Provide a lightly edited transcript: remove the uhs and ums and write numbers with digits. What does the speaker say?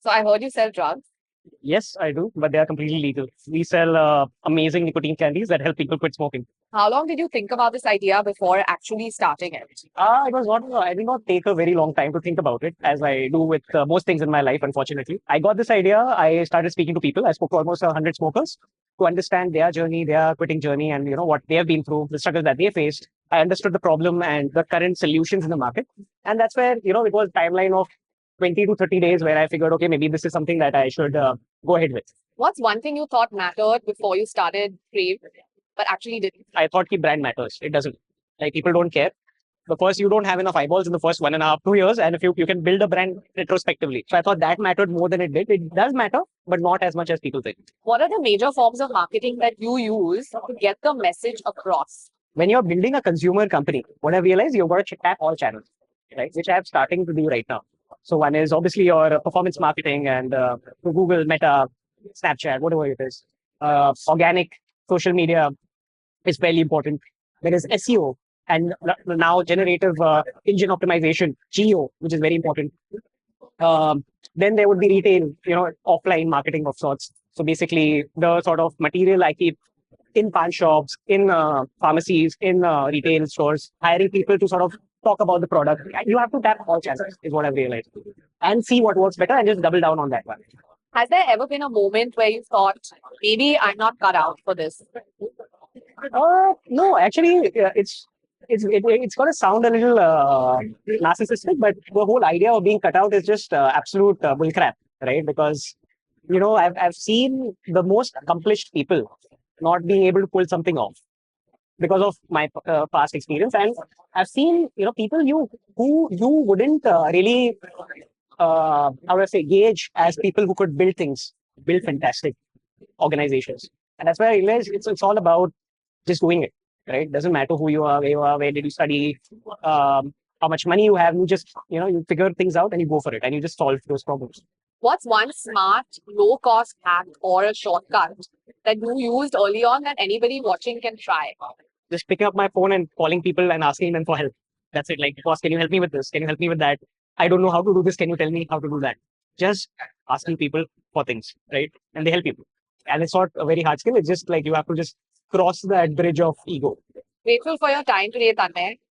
So I heard you sell drugs. Yes, I do, but they are completely legal. We sell amazing nicotine candies that help people quit smoking. How long did you think about this idea before actually starting it? It was not. I did not take a very long time to think about it, as I do with most things in my life. Unfortunately, I got this idea. I started speaking to people. I spoke to almost 100 smokers to understand their journey, their quitting journey, and what they have been through, the struggles that they faced. I understood the problem and the current solutions in the market, and that's where it was timeline of 20 to 30 days where I figured, okay, maybe this is something that I should go ahead with. What's one thing you thought mattered before you started Crave, but actually didn't? I thought ki brand matters. It doesn't. Like people don't care. Because you don't have enough eyeballs in the first 1.5, 2 years, and if you can build a brand retrospectively. So I thought that mattered more than it did. It does matter, but not as much as people think. What are the major forms of marketing that you use to get the message across? When you're building a consumer company, what I realized, you've got to tap all channels, right? Which I'm starting to do right now. So one is obviously your performance marketing and Google, Meta, Snapchat, whatever it is. Organic social media is fairly important. There is SEO and now generative engine optimization, GEO, which is very important. Then there would be retail, offline marketing of sorts. So basically the sort of material I keep in pawn shops, in pharmacies, in retail stores, hiring people to sort of talk about the product. You have to tap all channels, is what I've realized, and see what works better and just double down on that one. Has there ever been a moment where you thought, maybe I'm not cut out for this? No, actually, it's going to sound a little narcissistic, but the whole idea of being cut out is just absolute bullcrap, right? Because I've seen the most accomplished people not being able to pull something off because of my past experience, and I've seen people who you wouldn't really how do I say gauge as people who could build things, build fantastic organizations, and that's where I realized it's all about just doing it, right? Doesn't matter who you are, where did you study, how much money you have. You just, you figure things out and you go for it and you just solve those problems. What's one smart, low-cost hack or a shortcut that you used early on that anybody watching can try? Just picking up my phone and calling people and asking them for help. That's it. Like, boss, can you help me with this? Can you help me with that? I don't know how to do this. Can you tell me how to do that? Just asking people for things, right? And they help you. And it's not a very hard skill. It's just like you have to just cross that bridge of ego. Grateful for your time today, Tanmay.